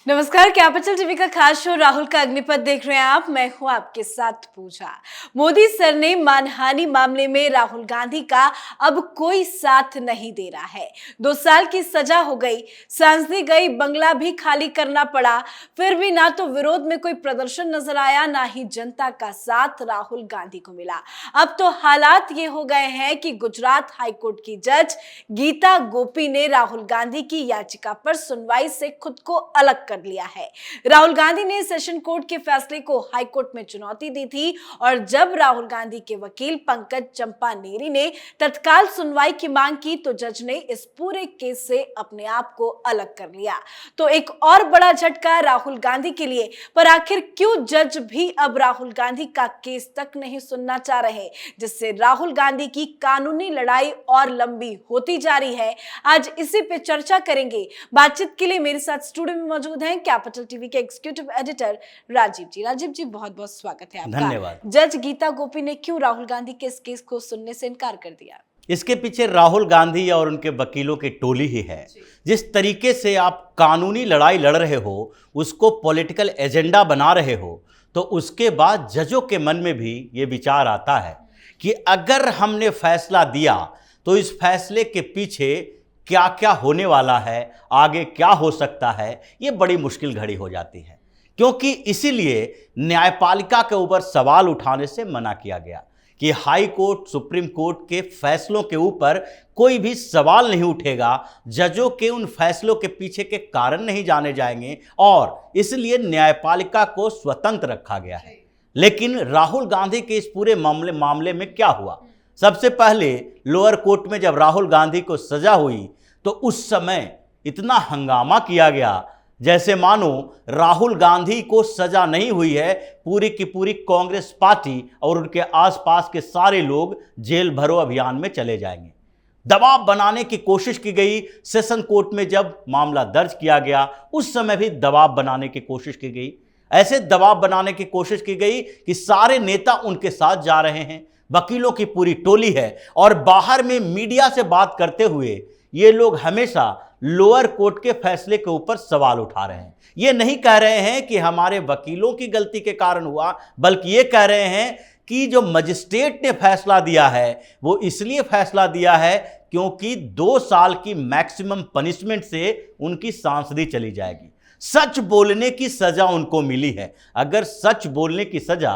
नमस्कार। Capital TV का खास शो राहुल का अग्निपथ देख रहे हैं आप। मैं हूं आपके साथ पूजा। मोदी सर ने मानहानि मामले में राहुल गांधी का अब कोई साथ नहीं दे रहा है। 2 साल की सजा हो गई, सांसदी गई, बंगला भी खाली करना पड़ा, फिर भी ना तो विरोध में कोई प्रदर्शन नजर आया, ना ही जनता का साथ राहुल गांधी को मिला। अब तो हालात ये हो गए हैं कि गुजरात हाईकोर्ट की जज गीता गोपी ने राहुल गांधी की याचिका पर सुनवाई से खुद को अलग कर लिया है। राहुल गांधी ने सेशन कोर्ट के फैसले को हाई कोर्ट में चुनौती दी थी और जब राहुल गांधी के वकील पंकज चंपानेरी ने तत्काल सुनवाई की मांग की तो जज ने इस पूरे केस से अपने आप को अलग कर लिया। तो एक और बड़ा झटका राहुल गांधी के लिए। पर आखिर क्यों जज भी अब राहुल गांधी का केस तक नहीं सुनना चाह रहे, जिससे राहुल गांधी की कानूनी लड़ाई और लंबी होती जा रही है। आज इसी पे चर्चा करेंगे। बातचीत के लिए मेरे साथ स्टूडियो में मौजूद हैं कैपिटल टीवी के एग्जीक्यूटिव एडिटर राजीव जी। राजीव जी, बहुत बहुत स्वागत है आपका। धन्यवाद। जज गीता गोपी ने क्यों राहुल गांधी के इस केस को सुनने से इनकार कर दिया? इसके पीछे राहुल गांधी और उनके वकीलों की टोली ही है। जिस तरीके से आप कानूनी लड़ाई लड़ रहे हो, उसको पॉलिटिकल एजेंडा बना रहे हो, तो उसके बाद जजों के मन में भी ये विचार आता है कि अगर हमने फैसला दिया तो इस फैसले के पीछे क्या क्या होने वाला है, आगे क्या हो सकता है, ये बड़ी मुश्किल घड़ी हो जाती है। क्योंकि इसीलिए न्यायपालिका के ऊपर सवाल उठाने से मना किया गया कि हाई कोर्ट, सुप्रीम कोर्ट के फैसलों के ऊपर कोई भी सवाल नहीं उठेगा, जजों के उन फैसलों के पीछे के कारण नहीं जाने जाएंगे और इसलिए न्यायपालिका को स्वतंत्र रखा गया है। लेकिन राहुल गांधी के इस पूरे मामले में क्या हुआ? सबसे पहले लोअर कोर्ट में जब राहुल गांधी को सजा हुई तो उस समय इतना हंगामा किया गया जैसे मानो राहुल गांधी को सजा नहीं हुई है, पूरी की पूरी कांग्रेस पार्टी और उनके आसपास के सारे लोग जेल भरो अभियान में चले जाएंगे। दबाव बनाने की कोशिश की गई। सेशन कोर्ट में जब मामला दर्ज किया गया उस समय भी दबाव बनाने की कोशिश की गई। ऐसे दबाव बनाने की कोशिश की गई कि सारे नेता उनके साथ जा रहे हैं, वकीलों की पूरी टोली है और बाहर में मीडिया से बात करते हुए ये लोग हमेशा लोअर कोर्ट के फैसले के ऊपर सवाल उठा रहे हैं। ये नहीं कह रहे हैं कि हमारे वकीलों की गलती के कारण हुआ, बल्कि ये कह रहे हैं कि जो मजिस्ट्रेट ने फैसला दिया है वो इसलिए फैसला दिया है क्योंकि 2 साल की मैक्सिमम पनिशमेंट से उनकी सांसदी चली जाएगी। सच बोलने की सजा उनको मिली है। अगर सच बोलने की सजा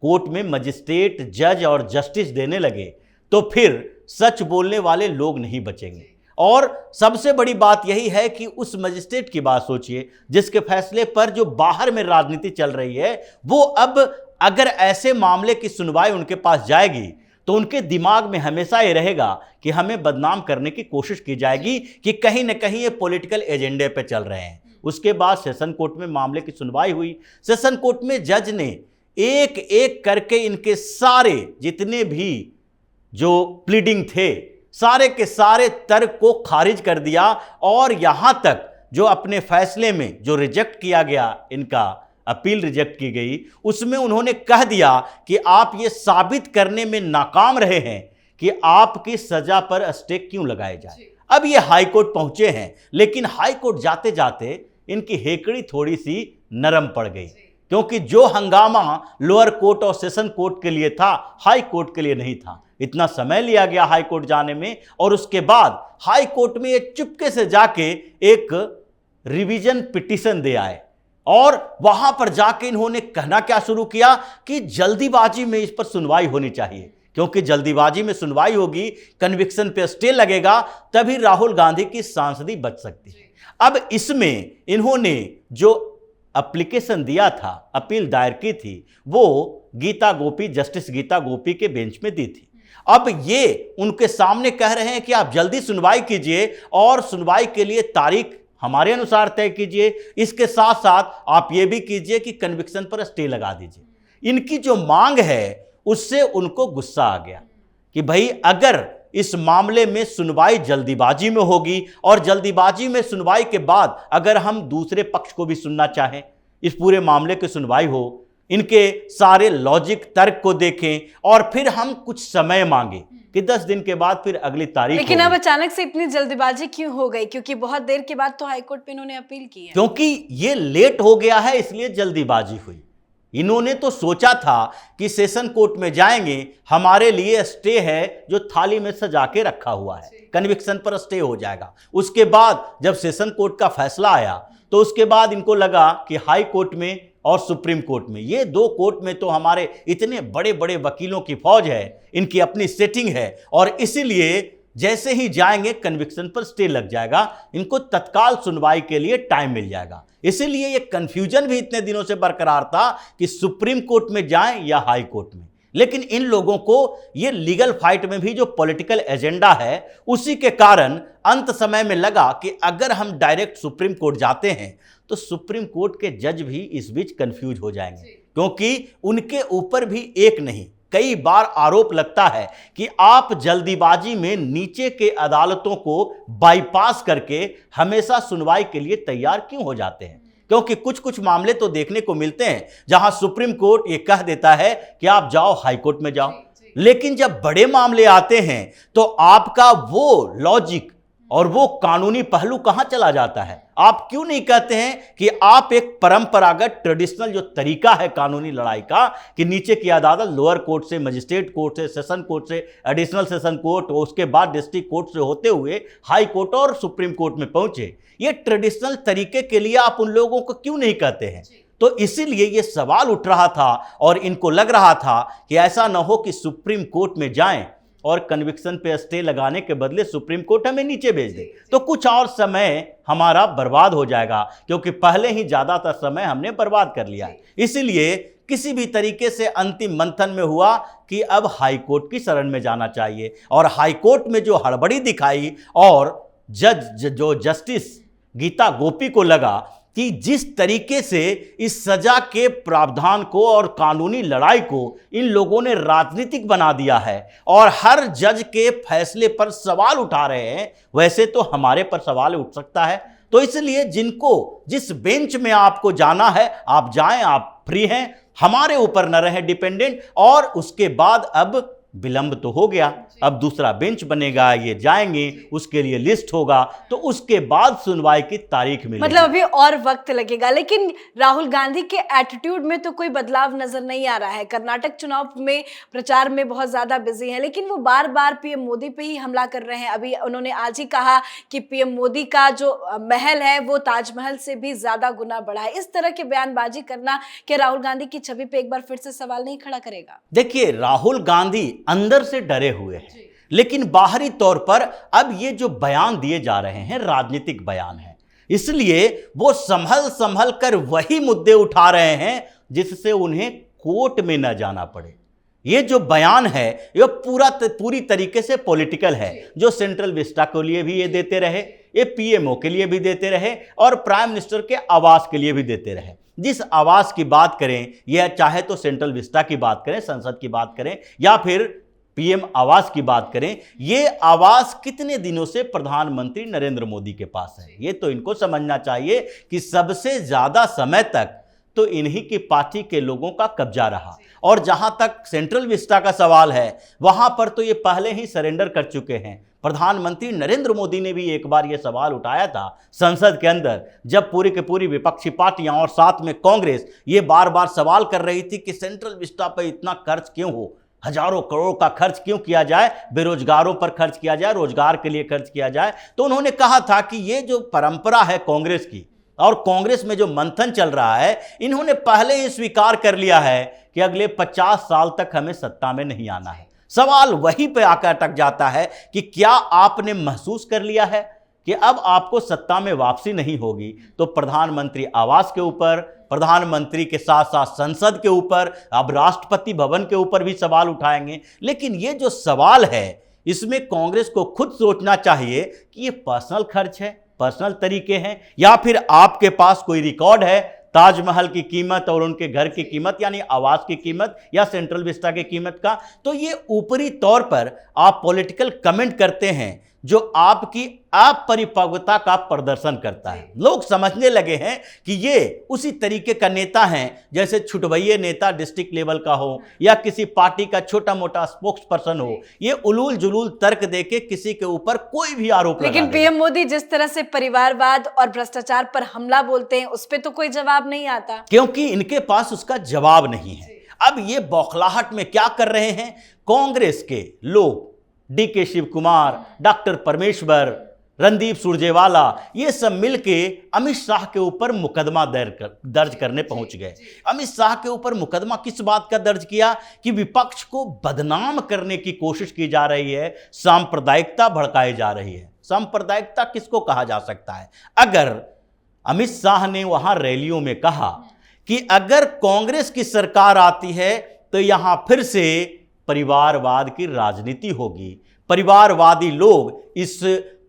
कोर्ट में मजिस्ट्रेट, जज और जस्टिस देने लगे तो फिर सच बोलने वाले लोग नहीं बचेंगे। और सबसे बड़ी बात यही है कि उस मजिस्ट्रेट की बात सोचिए जिसके फैसले पर जो बाहर में राजनीति चल रही है, वो अब अगर ऐसे मामले की सुनवाई उनके पास जाएगी तो उनके दिमाग में हमेशा ये रहेगा कि हमें बदनाम करने की कोशिश की जाएगी कि कहीं ना कहीं ये पॉलिटिकल एजेंडे पे चल रहे हैं। उसके बाद सेशन कोर्ट में मामले की सुनवाई हुई। सेशन कोर्ट में जज ने एक एक करके इनके सारे जितने भी जो प्लीडिंग थे, सारे के सारे तर्क को खारिज कर दिया और यहां तक जो अपने फैसले में जो रिजेक्ट किया गया, इनका अपील रिजेक्ट की गई, उसमें उन्होंने कह दिया कि आप ये साबित करने में नाकाम रहे हैं कि आपकी सजा पर स्टे क्यों लगाए जाए। अब ये हाई कोर्ट पहुंचे हैं, लेकिन हाई कोर्ट जाते जाते इनकी हेकड़ी थोड़ी सी नरम पड़ गई, क्योंकि जो हंगामा लोअर कोर्ट और सेशन कोर्ट के लिए था, हाई कोर्ट के लिए नहीं था। इतना समय लिया गया हाई कोर्ट जाने में और उसके बाद हाई कोर्ट में ये चुपके से जाके एक रिवीजन पिटीशन दे आए और वहां पर जाके इन्होंने कहना क्या शुरू किया कि जल्दीबाजी में इस पर सुनवाई होनी चाहिए, क्योंकि जल्दीबाजी में सुनवाई होगी, कन्विक्शन पे स्टे लगेगा, तभी राहुल गांधी की सांसदी बच सकती है। अब इसमें इन्होंने जो एप्लीकेशन दिया था, अपील दायर की थी, वो गीता गोपी, जस्टिस गीता गोपी के बेंच में दी थी। अब ये उनके सामने कह रहे हैं कि आप जल्दी सुनवाई कीजिए और सुनवाई के लिए तारीख हमारे अनुसार तय कीजिए। इसके साथ साथ आप ये भी कीजिए कि कन्विक्शन पर स्टे लगा दीजिए। इनकी जो मांग है उससे उनको गुस्सा आ गया कि भाई अगर इस मामले में सुनवाई जल्दीबाजी में होगी और जल्दीबाजी में सुनवाई के बाद अगर हम दूसरे पक्ष को भी सुनना चाहें, इस पूरे मामले की सुनवाई हो, इनके सारे लॉजिक तर्क को देखें और फिर हम कुछ समय मांगे कि 10 दिन के बाद फिर अगली तारीख। लेकिन अब अचानक से इतनी जल्दबाजी क्यों हो गई? क्योंकि बहुत देर के बाद तो हाईकोर्ट पे इन्होंने अपील की है। क्योंकि ये लेट हो गया है, इसलिए जल्दीबाजी हुई। इन्होंने तो सोचा था कि सेशन कोर्ट में जाएंगे, हमारे लिए स्टे है जो थाली में सजा के रखा हुआ है, कन्विक्शन पर स्टे हो जाएगा। उसके बाद जब सेशन कोर्ट का फैसला आया तो उसके बाद इनको लगा कि हाई कोर्ट में और सुप्रीम कोर्ट में, ये 2 कोर्ट में तो हमारे इतने बड़े बड़े वकीलों की फौज है, इनकी अपनी सेटिंग है, और इसीलिए जैसे ही जाएंगे कन्विक्शन पर स्टे लग जाएगा, इनको तत्काल सुनवाई के लिए टाइम मिल जाएगा। इसीलिए ये कंफ्यूजन भी इतने दिनों से बरकरार था कि सुप्रीम कोर्ट में जाएं या हाई कोर्ट में। लेकिन इन लोगों को ये लीगल फाइट में भी जो पॉलिटिकल एजेंडा है, उसी के कारण अंत समय में लगा कि अगर हम डायरेक्ट सुप्रीम कोर्ट जाते हैं तो सुप्रीम कोर्ट के जज भी इस बीच कंफ्यूज हो जाएंगे, क्योंकि उनके ऊपर भी एक नहीं कई बार आरोप लगता है कि आप जल्दीबाजी में नीचे के अदालतों को बाईपास करके हमेशा सुनवाई के लिए तैयार क्यों हो जाते हैं। क्योंकि कुछ कुछ मामले तो देखने को मिलते हैं जहां सुप्रीम कोर्ट ये कह देता है कि आप जाओ हाई कोर्ट में जाओ, लेकिन जब बड़े मामले आते हैं तो आपका वो लॉजिक और वो कानूनी पहलू कहां चला जाता है। आप क्यों नहीं कहते हैं कि आप एक परंपरागत ट्रेडिशनल जो तरीका है कानूनी लड़ाई का, कि नीचे की अदालत लोअर कोर्ट से, मजिस्ट्रेट कोर्ट से, सेशन कोर्ट से, एडिशनल सेशन कोर्ट, उसके बाद डिस्ट्रिक्ट कोर्ट से होते हुए हाई कोर्ट और सुप्रीम कोर्ट में पहुंचे, ये ट्रेडिशनल तरीके के लिए आप उन लोगों को क्यों नहीं कहते हैं। तो इसीलिए ये सवाल उठ रहा था और इनको लग रहा था कि ऐसा ना हो कि सुप्रीम कोर्ट में जाएं और कन्विक्शन पे स्टे लगाने के बदले सुप्रीम कोर्ट हमें नीचे भेज दे, तो कुछ और समय हमारा बर्बाद हो जाएगा, क्योंकि पहले ही ज्यादातर समय हमने बर्बाद कर लिया है। इसीलिए किसी भी तरीके से अंतिम मंथन में हुआ कि अब हाई कोर्ट की शरण में जाना चाहिए, और हाई कोर्ट में जो हड़बड़ी दिखाई और जस्टिस गीता गोपी को लगा कि जिस तरीके से इस सजा के प्रावधान को और कानूनी लड़ाई को इन लोगों ने राजनीतिक बना दिया है और हर जज के फैसले पर सवाल उठा रहे हैं, वैसे तो हमारे पर सवाल उठ सकता है। तो इसलिए जिनको जिस बेंच में आपको जाना है आप जाएं, आप फ्री हैं, हमारे ऊपर न रहे डिपेंडेंट। और उसके बाद अब विलंब तो हो गया, अब दूसरा बेंच बनेगा, ये जाएंगे, उसके लिए लिस्ट होगा, तो उसके बाद सुनवाई की तारीख मिलेगी। मतलब अभी और वक्त लगेगा। लेकिन राहुल गांधी के एटीट्यूड में तो कोई बदलाव नजर नहीं आ रहा है। कर्नाटक चुनाव में प्रचार में बहुत ज्यादा बिजी है, लेकिन वो बार बार पीएम मोदी पे ही हमला कर रहे हैं। अभी उन्होंने आज ही कहा कि पीएम मोदी का जो महल है वो ताजमहल से भी ज्यादा गुना बड़ा है। इस तरह की बयानबाजी करना क्या राहुल गांधी की छवि पे एक बार फिर से सवाल नहीं खड़ा करेगा? देखिए, राहुल गांधी अंदर से डरे हुए हैं, लेकिन बाहरी तौर पर अब ये जो बयान दिए जा रहे हैं राजनीतिक बयान है, इसलिए वो संभल संभल कर वही मुद्दे उठा रहे हैं जिससे उन्हें कोर्ट में न जाना पड़े। ये जो बयान है ये पूरी तरीके से पॉलिटिकल है, जो सेंट्रल विस्टा के लिए भी ये देते रहे, ये पीएमओ के लिए भी देते रहे और प्राइम मिनिस्टर के आवास के लिए भी देते रहे। जिस आवास की बात करें, यह चाहे तो सेंट्रल विस्टा की बात करें, संसद की बात करें, या फिर पीएम आवास की बात करें, ये आवास कितने दिनों से प्रधानमंत्री नरेंद्र मोदी के पास है। ये तो इनको समझना चाहिए कि सबसे ज्यादा समय तक तो इन्हीं की पार्टी के लोगों का कब्जा रहा। और जहां तक सेंट्रल विस्टा का सवाल है, वहां पर तो ये पहले ही सरेंडर कर चुके हैं। प्रधानमंत्री नरेंद्र मोदी ने भी एक बार यह सवाल उठाया था संसद के अंदर, जब पूरी की पूरी विपक्षी पार्टियां और साथ में कांग्रेस ये बार बार सवाल कर रही थी कि सेंट्रल विस्टा पर इतना खर्च क्यों हो, हजारों करोड़ का खर्च क्यों किया जाए, बेरोजगारों पर खर्च किया जाए, रोजगार के लिए खर्च किया जाए। तो उन्होंने कहा था कि ये जो परंपरा है कांग्रेस की और कांग्रेस में जो मंथन चल रहा है, इन्होंने पहले ही स्वीकार कर लिया है कि अगले 50 साल तक हमें सत्ता में नहीं आना है। सवाल वहीं पे आकर अटक जाता है कि क्या आपने महसूस कर लिया है कि अब आपको सत्ता में वापसी नहीं होगी, तो प्रधानमंत्री आवास के ऊपर, प्रधानमंत्री के साथ साथ संसद के ऊपर, अब राष्ट्रपति भवन के ऊपर भी सवाल उठाएंगे। लेकिन ये जो सवाल है, इसमें कांग्रेस को खुद सोचना चाहिए कि ये पर्सनल खर्च है, पर्सनल तरीके हैं, या फिर आपके पास कोई रिकॉर्ड है ताजमहल की कीमत और उनके घर की कीमत यानी आवास की कीमत या सेंट्रल विस्टा की कीमत का। तो ये ऊपरी तौर पर आप पॉलिटिकल कमेंट करते हैं, जो आपकी अपरिपक्वता का प्रदर्शन करता है। लोग समझने लगे हैं कि ये उसी तरीके का नेता है जैसे छुटभइये नेता डिस्ट्रिक्ट लेवल का हो या किसी पार्टी का छोटा मोटा स्पोक्स पर्सन हो। ये उलूल जुलूल तर्क देके किसी के ऊपर कोई भी आरोप लगा लेकिन देगा। पीएम मोदी जिस तरह से परिवारवाद और भ्रष्टाचार पर हमला बोलते हैं, उस पे तो कोई जवाब नहीं आता, क्योंकि इनके पास उसका जवाब नहीं है। अब ये बौखलाहट में क्या कर रहे हैं, कांग्रेस के लोग डीके शिव कुमार, डॉक्टर परमेश्वर, रणदीप सुरजेवाला, ये सब मिलके अमित शाह के ऊपर मुकदमा दर्ज करने पहुंच गए। अमित शाह के ऊपर मुकदमा किस बात का दर्ज किया कि विपक्ष को बदनाम करने की कोशिश की जा रही है, सांप्रदायिकता भड़काई जा रही है। सांप्रदायिकता किसको कहा जा सकता है? अगर अमित शाह ने वहां रैलियों में कहा कि अगर कांग्रेस की सरकार आती है तो यहां फिर से परिवारवाद की राजनीति होगी, परिवारवादी लोग इस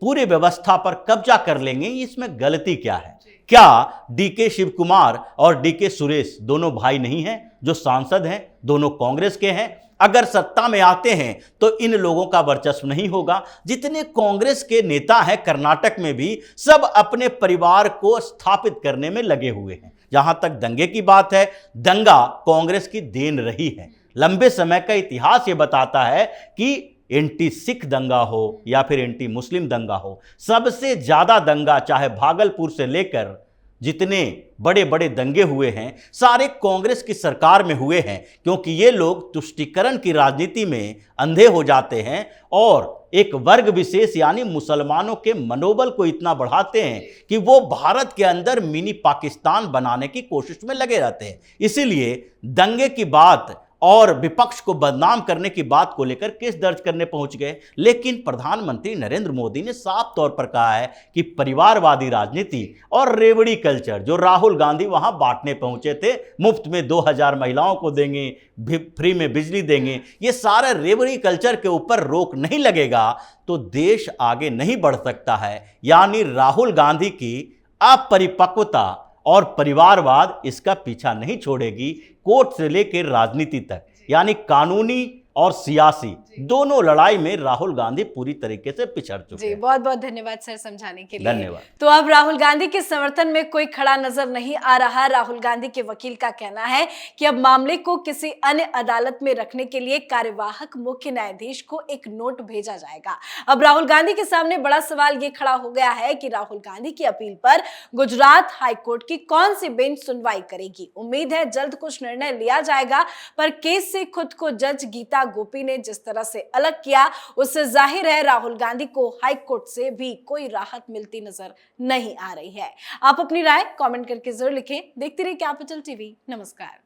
पूरे व्यवस्था पर कब्जा कर लेंगे, इसमें गलती क्या है? क्या डीके शिव कुमार और डीके सुरेश दोनों भाई नहीं हैं जो सांसद हैं, दोनों कांग्रेस के हैं? अगर सत्ता में आते हैं तो इन लोगों का वर्चस्व नहीं होगा। जितने कांग्रेस के नेता हैं कर्नाटक में भी, सब अपने परिवार को स्थापित करने में लगे हुए हैं। जहां तक दंगे की बात है, दंगा कांग्रेस की देन रही है। लंबे समय का इतिहास ये बताता है कि एंटी सिख दंगा हो या फिर एंटी मुस्लिम दंगा हो, सबसे ज्यादा दंगा चाहे भागलपुर से लेकर जितने बड़े बड़े दंगे हुए हैं सारे कांग्रेस की सरकार में हुए हैं, क्योंकि ये लोग तुष्टीकरण की राजनीति में अंधे हो जाते हैं और एक वर्ग विशेष यानी मुसलमानों के मनोबल को इतना बढ़ाते हैं कि वो भारत के अंदर मिनी पाकिस्तान बनाने की कोशिश में लगे रहते हैं। इसीलिए दंगे की बात और विपक्ष को बदनाम करने की बात को लेकर केस दर्ज करने पहुंच गए। लेकिन प्रधानमंत्री नरेंद्र मोदी ने साफ तौर पर कहा है कि परिवारवादी राजनीति और रेवड़ी कल्चर जो राहुल गांधी वहां बांटने पहुंचे थे, मुफ्त में 2000 महिलाओं को देंगे, फ्री में बिजली देंगे, ये सारा रेवड़ी कल्चर के ऊपर रोक नहीं लगेगा तो देश आगे नहीं बढ़ सकता है। यानी राहुल गांधी की अपरिपक्वता और परिवारवाद इसका पीछा नहीं छोड़ेगी, कोर्ट से लेकर राजनीति तक, यानी कानूनी और सियासी दोनों लड़ाई में राहुल गांधी पूरी तरीके से पिछड़ चुके हैं। बहुत बहुत धन्यवाद सर समझाने के लिए। धन्यवाद। तो अब राहुल गांधी के समर्थन में कोई खड़ा नजर नहीं आ रहा। राहुल गांधी के वकील का कहना है कि अब मामले को किसी अन्य अदालत में रखने के लिए कार्यवाहक मुख्य न्यायाधीश को एक नोट भेजा जाएगा। अब राहुल गांधी के सामने बड़ा सवाल ये खड़ा हो गया है कि राहुल गांधी की अपील पर गुजरात हाईकोर्ट की कौन सी बेंच सुनवाई करेगी। उम्मीद है जल्द कुछ निर्णय लिया जाएगा, पर केस से खुद को जज गीता गोपी ने जिस तरह से अलग किया, उससे जाहिर है राहुल गांधी को हाई कोर्ट से भी कोई राहत मिलती नजर नहीं आ रही है। आप अपनी राय कमेंट करके जरूर लिखें। देखते रहिए कैपिटल टीवी। नमस्कार।